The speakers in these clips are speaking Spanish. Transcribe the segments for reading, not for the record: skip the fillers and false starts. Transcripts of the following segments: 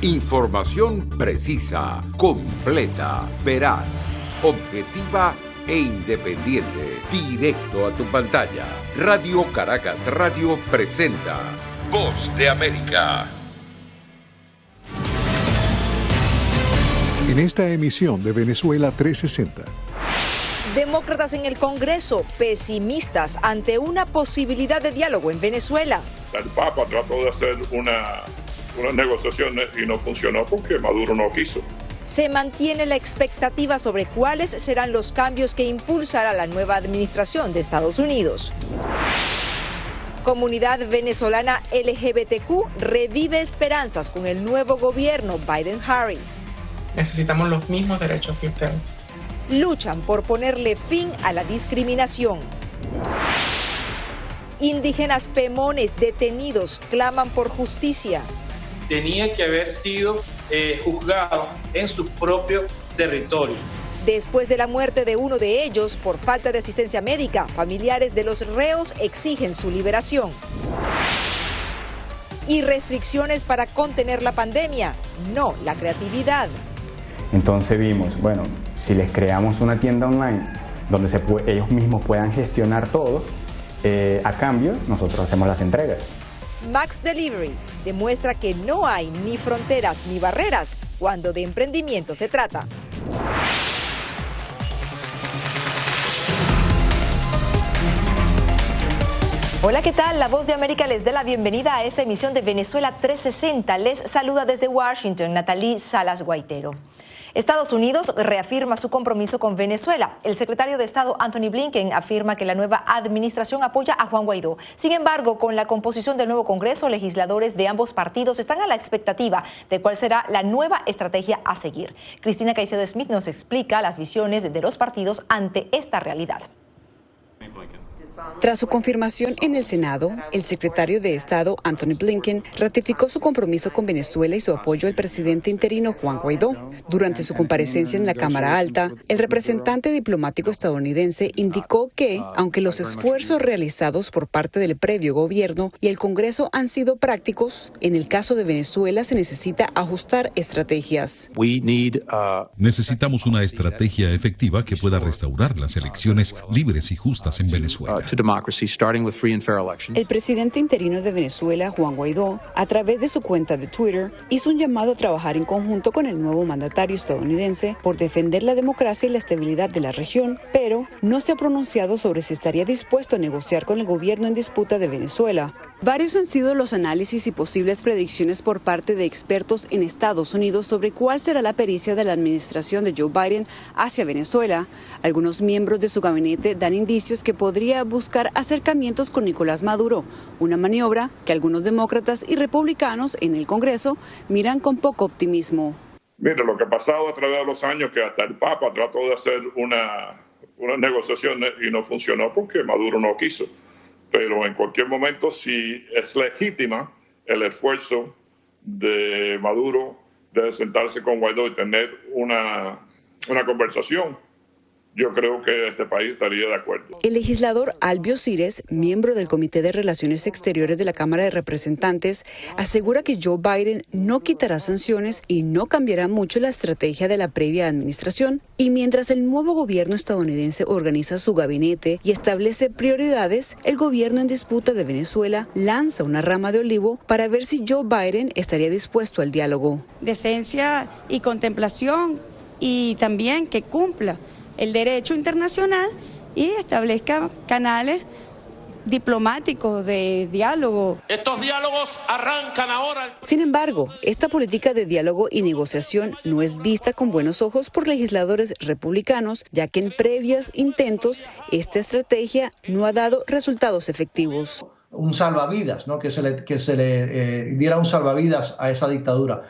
Información precisa, completa, veraz, objetiva e independiente. Directo a tu pantalla. Radio Caracas Radio presenta Voz de América. En esta emisión de Venezuela 360. Demócratas en el Congreso pesimistas ante una posibilidad de diálogo en Venezuela. El Papa trató de hacer unas negociaciones y no funcionó porque Maduro no quiso. Se mantiene la expectativa sobre cuáles serán los cambios que impulsará la nueva administración de Estados Unidos. Comunidad venezolana LGBTQ revive esperanzas con el nuevo gobierno Biden-Harris. Necesitamos los mismos derechos que ustedes. Luchan por ponerle fin a la discriminación. Indígenas pemones detenidos claman por justicia. Tenía que haber sido juzgado en su propio territorio. Después de la muerte de uno de ellos por falta de asistencia médica, familiares de los reos exigen su liberación. Y restricciones para contener la pandemia, no la creatividad. Entonces vimos, bueno, si les creamos una tienda online donde ellos mismos puedan gestionar todo, a cambio nosotros hacemos las entregas. Max Delivery demuestra que no hay ni fronteras ni barreras cuando de emprendimiento se trata. Hola, ¿qué tal? La Voz de América les da la bienvenida a esta emisión de Venezuela 360. Les saluda desde Washington Natalie Salas Guaitero. Estados Unidos reafirma su compromiso con Venezuela. El secretario de Estado Anthony Blinken afirma que la nueva administración apoya a Juan Guaidó. Sin embargo, con la composición del nuevo Congreso, legisladores de ambos partidos están a la expectativa de cuál será la nueva estrategia a seguir. Cristina Caicedo Smith nos explica las visiones de los partidos ante esta realidad. Tras su confirmación en el Senado, el secretario de Estado, Anthony Blinken, ratificó su compromiso con Venezuela y su apoyo al presidente interino Juan Guaidó. Durante su comparecencia en la Cámara Alta, el representante diplomático estadounidense indicó que, aunque los esfuerzos realizados por parte del previo gobierno y el Congreso han sido prácticos, en el caso de Venezuela se necesita ajustar estrategias. Necesitamos una estrategia efectiva que pueda restaurar las elecciones libres y justas en Venezuela. El presidente interino de Venezuela, Juan Guaidó, a través de su cuenta de Twitter, hizo un llamado a trabajar en conjunto con el nuevo mandatario estadounidense por defender la democracia y la estabilidad de la región, pero no se ha pronunciado sobre si estaría dispuesto a negociar con el gobierno en disputa de Venezuela. Varios han sido los análisis y posibles predicciones por parte de expertos en Estados Unidos sobre cuál será la pericia de la administración de Joe Biden hacia Venezuela. Algunos miembros de su gabinete dan indicios que podría buscar acercamientos con Nicolás Maduro, una maniobra que algunos demócratas y republicanos en el Congreso miran con poco optimismo. Mire, lo que ha pasado a través de los años, que hasta el Papa trató de hacer una negociación y no funcionó porque Maduro no quiso. Pero en cualquier momento, si es legítima el esfuerzo de Maduro de sentarse con Guaidó y tener una conversación, yo creo que este país estaría de acuerdo. El legislador Albio Cires, miembro del Comité de Relaciones Exteriores de la Cámara de Representantes, asegura que Joe Biden no quitará sanciones y no cambiará mucho la estrategia de la previa administración. Y mientras el nuevo gobierno estadounidense organiza su gabinete y establece prioridades, el gobierno en disputa de Venezuela lanza una rama de olivo para ver si Joe Biden estaría dispuesto al diálogo. Decencia y contemplación, y también que cumpla el derecho internacional y establezca canales diplomáticos de diálogo. Estos diálogos arrancan ahora. Sin embargo, esta política de diálogo y negociación no es vista con buenos ojos por legisladores republicanos, ya que en previos intentos esta estrategia no ha dado resultados efectivos. Un salvavidas, ¿no? que se le diera un salvavidas a esa dictadura.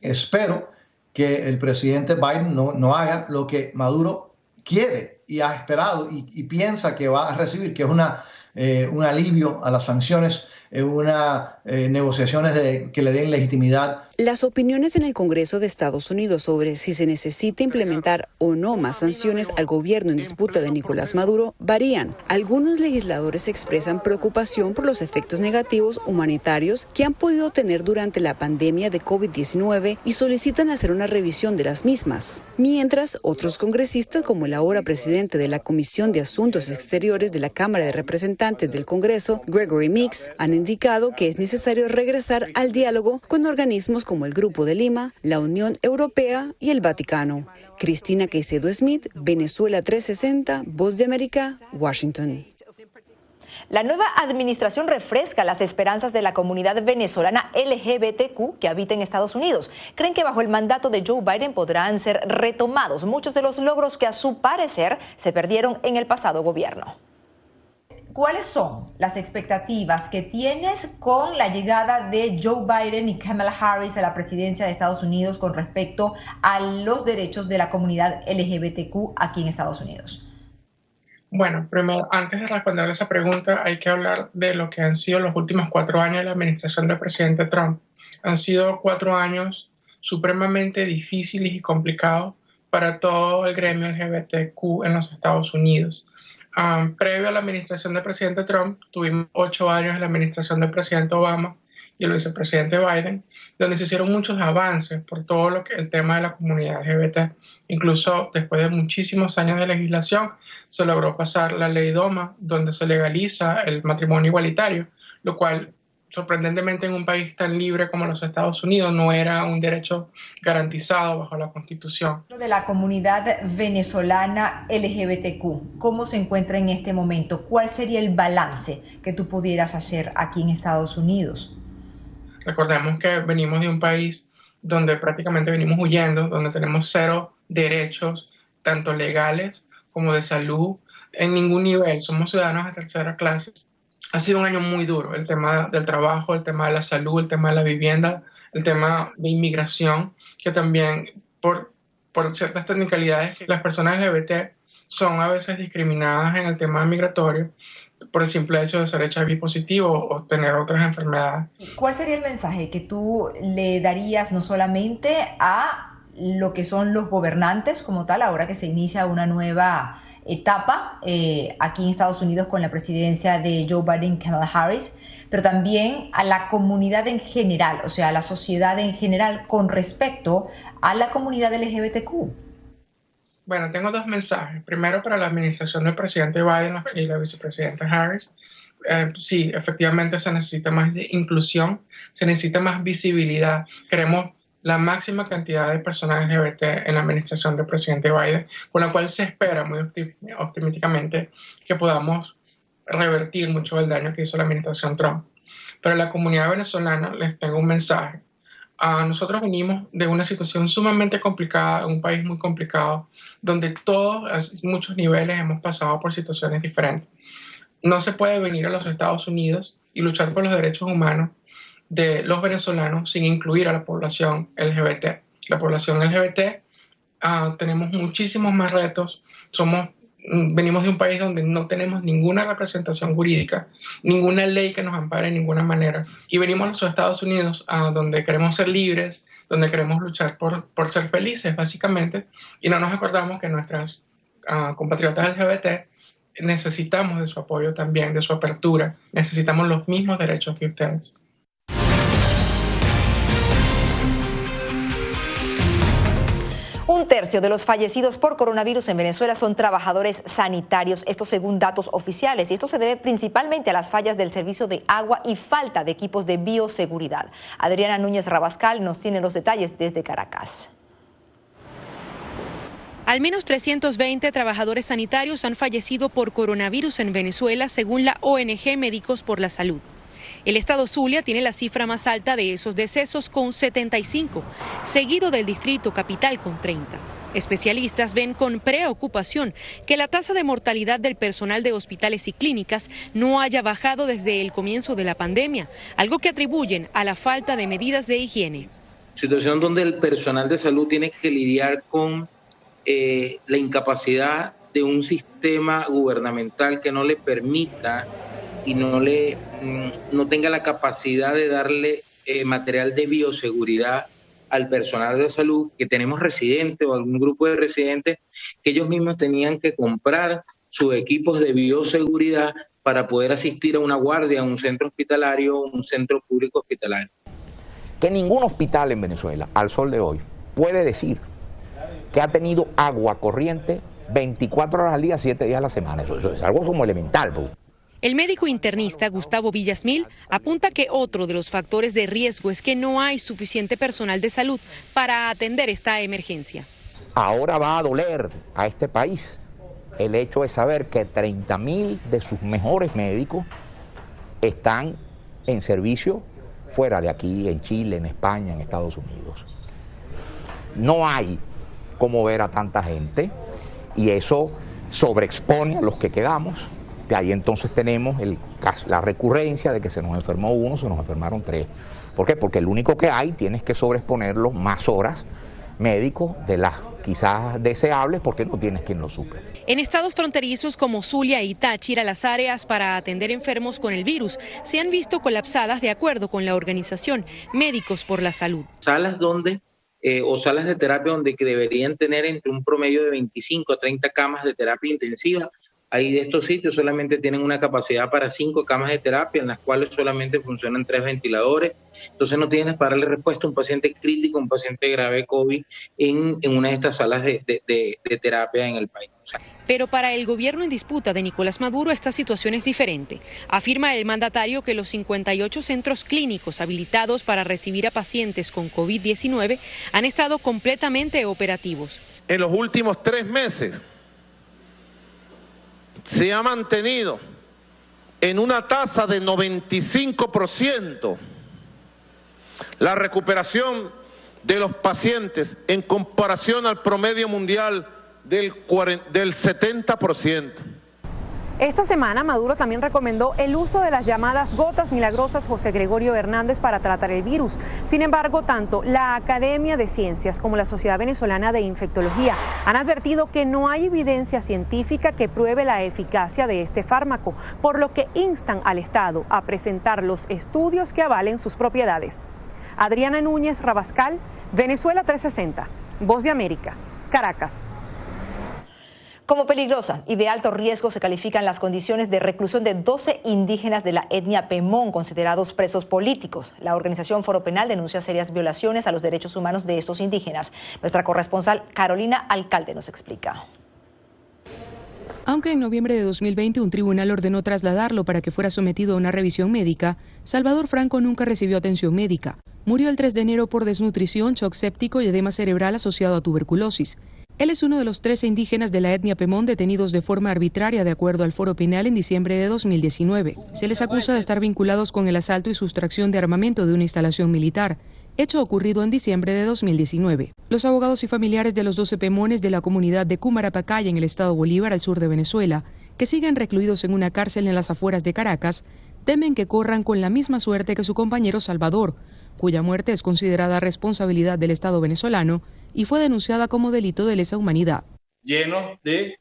Espero que el presidente Biden no haga lo que Maduro quiere y ha esperado y piensa que va a recibir, que es un alivio a las sanciones negociaciones que le den legitimidad. Las opiniones en el Congreso de Estados Unidos sobre si se necesita implementar o no más sanciones al gobierno en disputa de Nicolás Maduro varían. Algunos legisladores expresan preocupación por los efectos negativos humanitarios que han podido tener durante la pandemia de COVID-19 y solicitan hacer una revisión de las mismas. Mientras, otros congresistas, como el ahora presidente de la Comisión de Asuntos Exteriores de la Cámara de Representantes del Congreso, Gregory Meeks, han indicado que es necesario regresar al diálogo con organismos como el Grupo de Lima, la Unión Europea y el Vaticano. Cristina Caicedo Smith, Venezuela 360, Voz de América, Washington. La nueva administración refresca las esperanzas de la comunidad venezolana LGBTQ que habita en Estados Unidos. Creen que bajo el mandato de Joe Biden podrán ser retomados muchos de los logros que a su parecer se perdieron en el pasado gobierno. ¿Cuáles son las expectativas que tienes con la llegada de Joe Biden y Kamala Harris a la presidencia de Estados Unidos con respecto a los derechos de la comunidad LGBTQ aquí en Estados Unidos? Bueno, primero, antes de responder esa pregunta, hay que hablar de lo que han sido los últimos 4 años de la administración del presidente Trump. Han sido 4 años supremamente difíciles y complicados para todo el gremio LGBTQ en los Estados Unidos. Previo a la administración del presidente Trump, tuvimos 8 años en la administración del presidente Obama y el vicepresidente Biden, donde se hicieron muchos avances por todo lo que el tema de la comunidad LGBT. Incluso después de muchísimos años de legislación, se logró pasar la ley DOMA, donde se legaliza el matrimonio igualitario, lo cual, sorprendentemente, en un país tan libre como los Estados Unidos, no era un derecho garantizado bajo la Constitución. De la comunidad venezolana LGBTQ, ¿cómo se encuentra en este momento? ¿Cuál sería el balance que tú pudieras hacer aquí en Estados Unidos? Recordemos que venimos de un país donde prácticamente venimos huyendo, donde tenemos 0 derechos, tanto legales como de salud, en ningún nivel. Somos ciudadanos de tercera clase. Ha sido un año muy duro, el tema del trabajo, el tema de la salud, el tema de la vivienda, el tema de inmigración, que también por ciertas technicalidades, las personas LGBT son a veces discriminadas en el tema migratorio por el simple hecho de ser HIV positivo o tener otras enfermedades. ¿Cuál sería el mensaje que tú le darías no solamente a lo que son los gobernantes como tal, ahora que se inicia una nueva etapa aquí en Estados Unidos con la presidencia de Joe Biden y Kamala Harris, pero también a la comunidad en general, o sea, a la sociedad en general con respecto a la comunidad LGBTQ? Bueno, tengo 2 mensajes. Primero, para la administración del presidente Biden y la vicepresidenta Harris. Sí, efectivamente se necesita más inclusión, se necesita más visibilidad. Queremos la máxima cantidad de personas LGBT en la administración del presidente Biden, con la cual se espera muy optimísticamente que podamos revertir mucho del daño que hizo la administración Trump. Pero a la comunidad venezolana les tengo un mensaje. Nosotros venimos de una situación sumamente complicada, un país muy complicado, donde todos, a muchos niveles, hemos pasado por situaciones diferentes. No se puede venir a los Estados Unidos y luchar por los derechos humanos de los venezolanos sin incluir a la población LGBT. La población LGBT tenemos muchísimos más retos. Venimos de un país donde no tenemos ninguna representación jurídica, ninguna ley que nos ampare de ninguna manera. Y venimos a los Estados Unidos donde queremos ser libres, donde queremos luchar por ser felices, básicamente. Y no nos acordamos que nuestras compatriotas LGBT necesitamos de su apoyo también, de su apertura. Necesitamos los mismos derechos que ustedes. Un tercio de los fallecidos por coronavirus en Venezuela son trabajadores sanitarios, esto según datos oficiales, y esto se debe principalmente a las fallas del servicio de agua y falta de equipos de bioseguridad. Adriana Núñez Rabascal nos tiene los detalles desde Caracas. Al menos 320 trabajadores sanitarios han fallecido por coronavirus en Venezuela, según la ONG Médicos por la Salud. El estado Zulia tiene la cifra más alta de esos decesos con 75, seguido del distrito capital con 30. Especialistas ven con preocupación que la tasa de mortalidad del personal de hospitales y clínicas no haya bajado desde el comienzo de la pandemia, algo que atribuyen a la falta de medidas de higiene. Situación donde el personal de salud tiene que lidiar con la incapacidad de un sistema gubernamental que no le permita y no tenga la capacidad de darle material de bioseguridad al personal de salud, que tenemos residentes o algún grupo de residentes que ellos mismos tenían que comprar sus equipos de bioseguridad para poder asistir a una guardia, a un centro hospitalario o un centro público hospitalario. Que ningún hospital en Venezuela, al sol de hoy, puede decir que ha tenido agua corriente 24 horas al día, 7 días a la semana. Eso es algo como elemental, ¿no? El médico internista Gustavo Villasmil apunta que otro de los factores de riesgo es que no hay suficiente personal de salud para atender esta emergencia. Ahora va a doler a este país el hecho de saber que 30.000 de sus mejores médicos están en servicio fuera de aquí, en Chile, en España, en Estados Unidos. No hay cómo ver a tanta gente y eso sobreexpone a los que quedamos. De ahí entonces tenemos la recurrencia de que se nos enfermó uno, se nos enfermaron 3. ¿Por qué? Porque el único que hay tienes que sobreexponerlo más horas médicos de las quizás deseables porque no tienes quien lo suple. En estados fronterizos como Zulia y Táchira, las áreas para atender enfermos con el virus se han visto colapsadas de acuerdo con la organización Médicos por la Salud. Salas o salas de terapia donde que deberían tener entre un promedio de 25 a 30 camas de terapia intensiva. Ahí de estos sitios solamente tienen una capacidad para 5 camas de terapia, en las cuales solamente funcionan 3 ventiladores. Entonces no tienes para darle respuesta a un paciente crítico, un paciente grave COVID en una de estas salas de terapia en el país. Pero para el gobierno en disputa de Nicolás Maduro esta situación es diferente. Afirma el mandatario que los 58 centros clínicos habilitados para recibir a pacientes con COVID-19 han estado completamente operativos. En los últimos 3 meses se ha mantenido en una tasa de 95% la recuperación de los pacientes en comparación al promedio mundial del 70%. Esta semana Maduro también recomendó el uso de las llamadas gotas milagrosas José Gregorio Hernández para tratar el virus. Sin embargo, tanto la Academia de Ciencias como la Sociedad Venezolana de Infectología han advertido que no hay evidencia científica que pruebe la eficacia de este fármaco, por lo que instan al Estado a presentar los estudios que avalen sus propiedades. Adriana Núñez Rabascal, Venezuela 360, Voz de América, Caracas. Como peligrosa y de alto riesgo se califican las condiciones de reclusión de 12 indígenas de la etnia Pemón, considerados presos políticos. La organización Foro Penal denuncia serias violaciones a los derechos humanos de estos indígenas. Nuestra corresponsal Carolina Alcalde nos explica. Aunque en noviembre de 2020 un tribunal ordenó trasladarlo para que fuera sometido a una revisión médica, Salvador Franco nunca recibió atención médica. Murió el 3 de enero por desnutrición, shock séptico y edema cerebral asociado a tuberculosis. Él es uno de los 13 indígenas de la etnia Pemón detenidos de forma arbitraria de acuerdo al Foro Penal en diciembre de 2019. Se les acusa de estar vinculados con el asalto y sustracción de armamento de una instalación militar, hecho ocurrido en diciembre de 2019. Los abogados y familiares de los 12 Pemones de la comunidad de Cumarapacaya en el estado Bolívar, al sur de Venezuela, que siguen recluidos en una cárcel en las afueras de Caracas, temen que corran con la misma suerte que su compañero Salvador, cuya muerte es considerada responsabilidad del Estado venezolano y fue denunciada como delito de lesa humanidad. Llenos de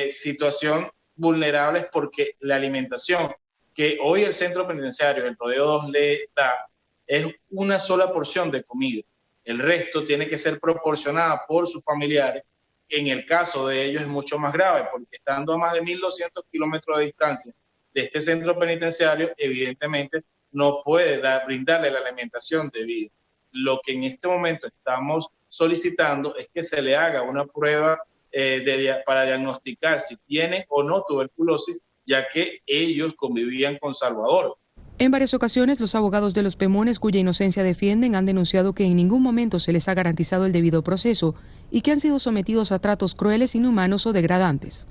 situación vulnerables porque la alimentación que hoy el centro penitenciario, el Rodeo 2, le da es una sola porción de comida. El resto tiene que ser proporcionada por sus familiares. En el caso de ellos es mucho más grave porque estando a más de 1.200 kilómetros de distancia de este centro penitenciario, evidentemente no puede brindarle la alimentación debida. Lo que en este momento estamos solicitando es que se le haga una prueba para diagnosticar si tiene o no tuberculosis, ya que ellos convivían con Salvador. En varias ocasiones, los abogados de los Pemones, cuya inocencia defienden, han denunciado que en ningún momento se les ha garantizado el debido proceso y que han sido sometidos a tratos crueles, inhumanos o degradantes.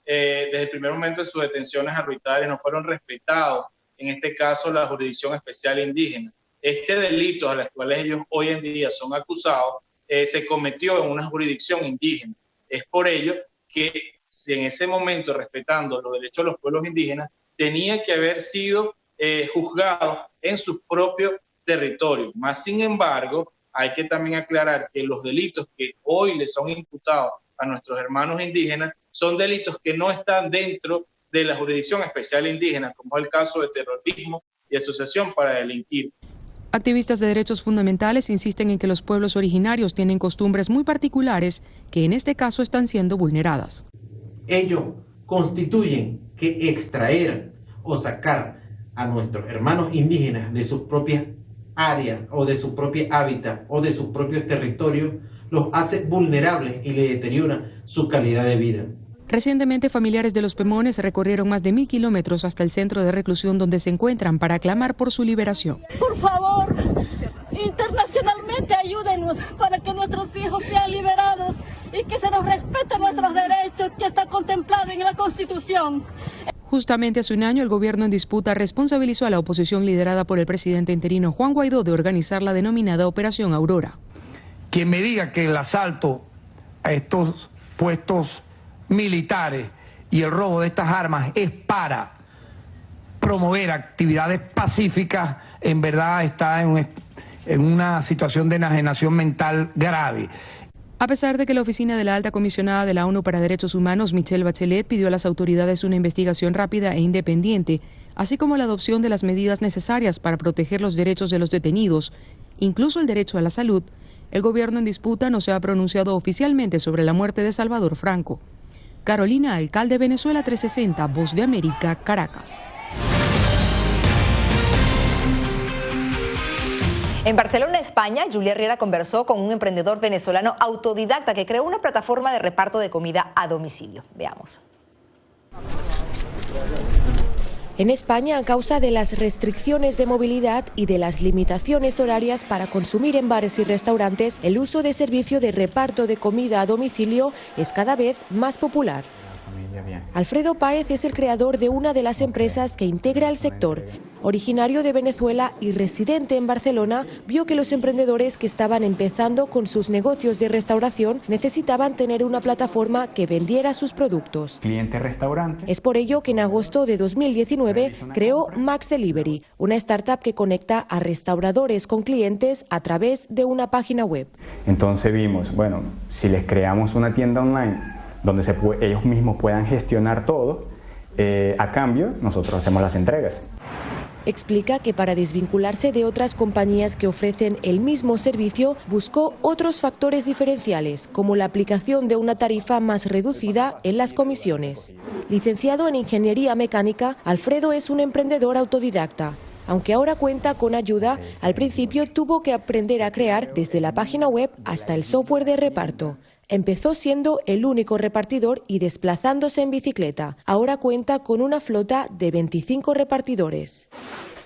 Desde el primer momento de sus detenciones arbitrarias no fueron respetados, en este caso la jurisdicción especial indígena. Este delito a los cuales ellos hoy en día son acusados se cometió en una jurisdicción indígena. Es por ello que si en ese momento, respetando los derechos de los pueblos indígenas, tenía que haber sido juzgados en su propio territorio. Más sin embargo, hay que también aclarar que los delitos que hoy le son imputados a nuestros hermanos indígenas son delitos que no están dentro de la Jurisdicción Especial Indígena, como es el caso de terrorismo y asociación para delinquir. Activistas de derechos fundamentales insisten en que los pueblos originarios tienen costumbres muy particulares que en este caso están siendo vulneradas. Ellos constituyen que extraer o sacar a nuestros hermanos indígenas de sus propias áreas o de su propio hábitat o de sus propios territorios los hace vulnerables y le deterioran su calidad de vida. Recientemente, familiares de los Pemones recorrieron más de 1000 kilómetros hasta el centro de reclusión donde se encuentran para clamar por su liberación. Por favor, internacionalmente ayúdenos para que nuestros hijos sean liberados y que se nos respeten nuestros derechos que está contemplado en la Constitución. Justamente hace un año, el gobierno en disputa responsabilizó a la oposición liderada por el presidente interino Juan Guaidó de organizar la denominada Operación Aurora. Quien me diga que el asalto a estos puestos militares y el robo de estas armas es para promover actividades pacíficas, en verdad está en una situación de enajenación mental grave. A pesar de que la oficina de la alta comisionada de la ONU para Derechos Humanos, Michelle Bachelet, pidió a las autoridades una investigación rápida e independiente, así como la adopción de las medidas necesarias para proteger los derechos de los detenidos, incluso el derecho a la salud, el gobierno en disputa no se ha pronunciado oficialmente sobre la muerte de Salvador Franco. Carolina Alcalde, Venezuela 360, Voz de América, Caracas. En Barcelona, España, Julia Riera conversó con un emprendedor venezolano autodidacta que creó una plataforma de reparto de comida a domicilio. Veamos. En España, a causa de las restricciones de movilidad y de las limitaciones horarias para consumir en bares y restaurantes, el uso de servicio de reparto de comida a domicilio es cada vez más popular. Alfredo Páez es el creador de una de las empresas que integra el sector. Originario de Venezuela y residente en Barcelona, vio que los emprendedores que estaban empezando con sus negocios de restauración necesitaban tener una plataforma que vendiera sus productos. Clientes restaurantes. Es por ello que en agosto de 2019 creó Max Delivery, una startup que conecta a restauradores con clientes a través de una página web. Entonces vimos, bueno, si les creamos una tienda online donde ellos mismos puedan gestionar todo, a cambio nosotros hacemos las entregas. Explica que para desvincularse de otras compañías que ofrecen el mismo servicio, buscó otros factores diferenciales, como la aplicación de una tarifa más reducida en las comisiones. Licenciado en Ingeniería Mecánica, Alfredo es un emprendedor autodidacta. Aunque ahora cuenta con ayuda, al principio tuvo que aprender a crear desde la página web hasta el software de reparto. Empezó siendo el único repartidor y desplazándose en bicicleta. Ahora cuenta con una flota de 25 repartidores.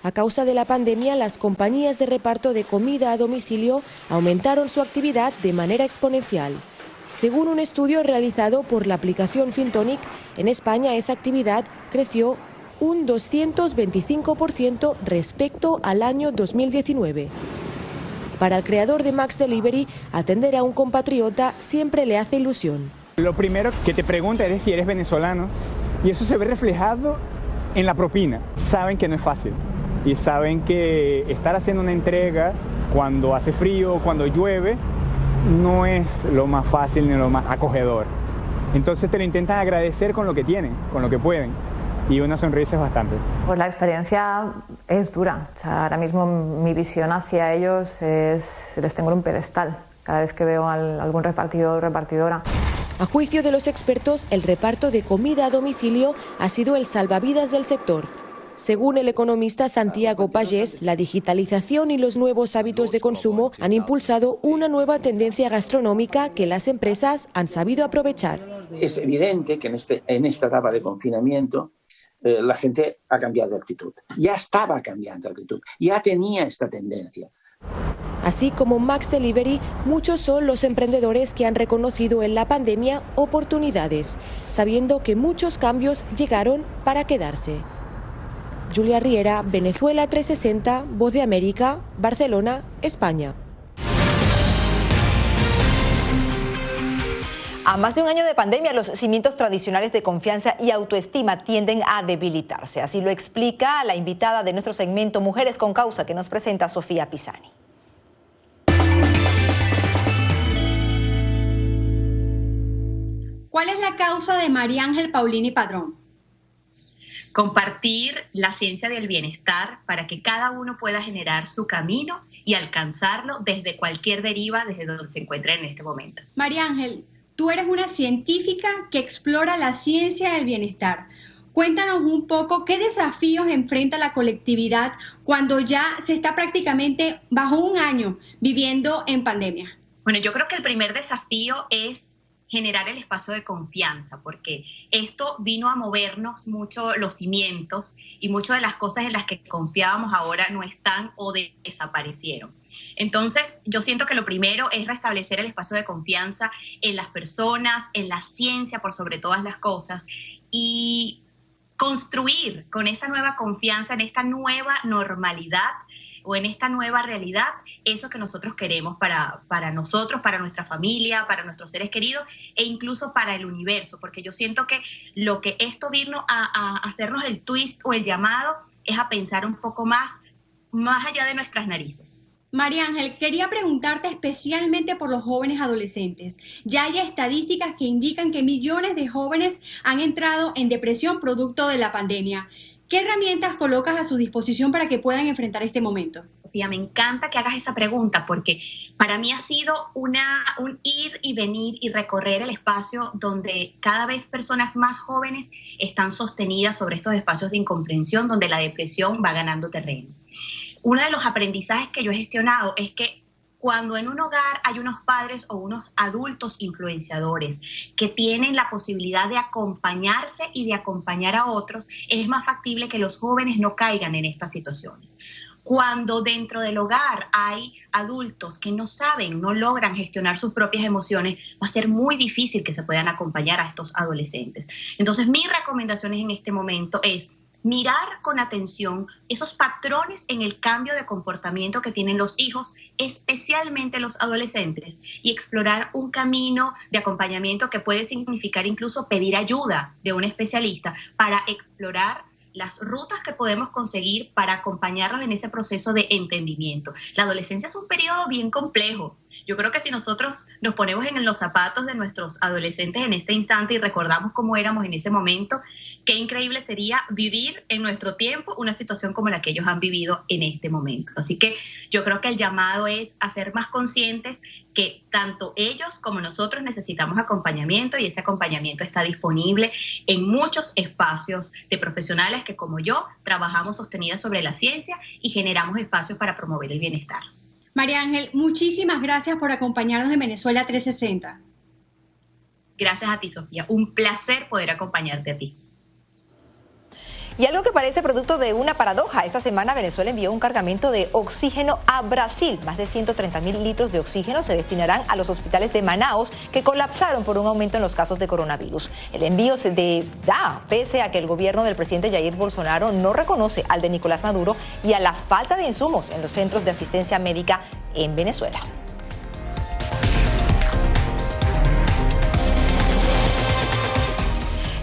A causa de la pandemia, las compañías de reparto de comida a domicilio aumentaron su actividad de manera exponencial. Según un estudio realizado por la aplicación Fintonic, en España esa actividad creció un 225% respecto al año 2019. Para el creador de Max Delivery, atender a un compatriota siempre le hace ilusión. Lo primero que te pregunta es si eres venezolano, y eso se ve reflejado en la propina. Saben que no es fácil y saben que estar haciendo una entrega cuando hace frío, cuando llueve, no es lo más fácil ni lo más acogedor. Entonces te lo intentan agradecer con lo que tienen, con lo que pueden. Y una sonrisa es bastante. Pues la experiencia es dura. O sea, ahora mismo mi visión hacia ellos es, les tengo en un pedestal cada vez que veo a algún repartidor o repartidora. A juicio de los expertos, el reparto de comida a domicilio ha sido el salvavidas del sector. Según el economista Santiago Pagés, la digitalización y los nuevos hábitos de consumo han impulsado una nueva tendencia gastronómica que las empresas han sabido aprovechar. Es evidente que en esta etapa de confinamiento la gente ha cambiado de actitud. Ya estaba cambiando de actitud, ya tenía esta tendencia. Así como Max Delivery, muchos son los emprendedores que han reconocido en la pandemia oportunidades, sabiendo que muchos cambios llegaron para quedarse. Julia Riera, Venezuela 360, Voz de América, Barcelona, España. A más de un año de pandemia, los cimientos tradicionales de confianza y autoestima tienden a debilitarse. Así lo explica la invitada de nuestro segmento Mujeres con Causa, que nos presenta Sofía Pisani. ¿Cuál es la causa de María Ángel Paulini Padrón? compartir la ciencia del bienestar para que cada uno pueda generar su camino y alcanzarlo desde cualquier deriva, desde donde se encuentre en este momento. María Ángel, tú eres una científica que explora la ciencia del bienestar. Cuéntanos un poco qué desafíos enfrenta la colectividad cuando ya se está prácticamente bajo un año viviendo en pandemia. Bueno, yo creo que el primer desafío es generar el espacio de confianza, porque esto vino a movernos mucho los cimientos y muchas de las cosas en las que confiábamos ahora no están o desaparecieron. Entonces, yo siento que lo primero es restablecer el espacio de confianza en las personas, en la ciencia por sobre todas las cosas, y construir con esa nueva confianza en esta nueva normalidad o en esta nueva realidad, eso que nosotros queremos para nosotros, para nuestra familia, para nuestros seres queridos e incluso para el universo, porque yo siento que lo que esto vino a hacernos el twist o el llamado es a pensar un poco más allá de nuestras narices. María Ángel, quería preguntarte especialmente por los jóvenes adolescentes. Ya hay estadísticas que indican que millones de jóvenes han entrado en depresión producto de la pandemia. ¿Qué herramientas colocas a su disposición para que puedan enfrentar este momento? Sofía, me encanta que hagas esa pregunta porque para mí ha sido un ir y venir y recorrer el espacio donde cada vez personas más jóvenes están sostenidas sobre estos espacios de incomprensión donde la depresión va ganando terreno. Uno de los aprendizajes que yo he gestionado es que cuando en un hogar hay unos padres o unos adultos influenciadores que tienen la posibilidad de acompañarse y de acompañar a otros, es más factible que los jóvenes no caigan en estas situaciones. Cuando dentro del hogar hay adultos que no saben, no logran gestionar sus propias emociones, va a ser muy difícil que se puedan acompañar a estos adolescentes. Entonces, mi recomendación en este momento es mirar con atención esos patrones en el cambio de comportamiento que tienen los hijos, especialmente los adolescentes, y explorar un camino de acompañamiento que puede significar incluso pedir ayuda de un especialista para explorar las rutas que podemos conseguir para acompañarlos en ese proceso de entendimiento. La adolescencia es un periodo bien complejo. Yo creo que si nosotros nos ponemos en los zapatos de nuestros adolescentes en este instante y recordamos cómo éramos en ese momento, qué increíble sería vivir en nuestro tiempo una situación como la que ellos han vivido en este momento. Así que yo creo que el llamado es a ser más conscientes que tanto ellos como nosotros necesitamos acompañamiento y ese acompañamiento está disponible en muchos espacios de profesionales que como yo trabajamos sostenidas sobre la ciencia y generamos espacios para promover el bienestar. María Ángel, muchísimas gracias por acompañarnos en Venezuela 360. Gracias a ti, Sofía. Un placer poder acompañarte a ti. Y algo que parece producto de una paradoja, esta semana Venezuela envió un cargamento de oxígeno a Brasil. Más de 130.000 litros de oxígeno se destinarán a los hospitales de Manaos que colapsaron por un aumento en los casos de coronavirus. El envío se da pese a que el gobierno del presidente Jair Bolsonaro no reconoce al de Nicolás Maduro y a la falta de insumos en los centros de asistencia médica en Venezuela.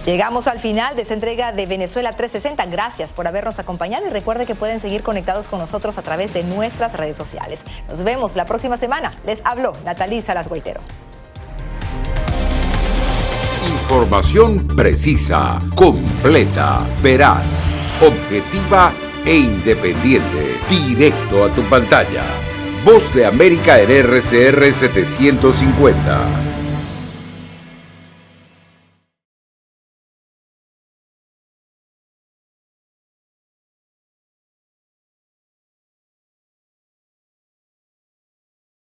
Llegamos al final de esta entrega de Venezuela 360. Gracias por habernos acompañado y recuerde que pueden seguir conectados con nosotros a través de nuestras redes sociales. Nos vemos la próxima semana. Les habló Natalie Salas Guaitero. Información precisa, completa, veraz, objetiva e independiente. Directo a tu pantalla. Voz de América en RCR 750.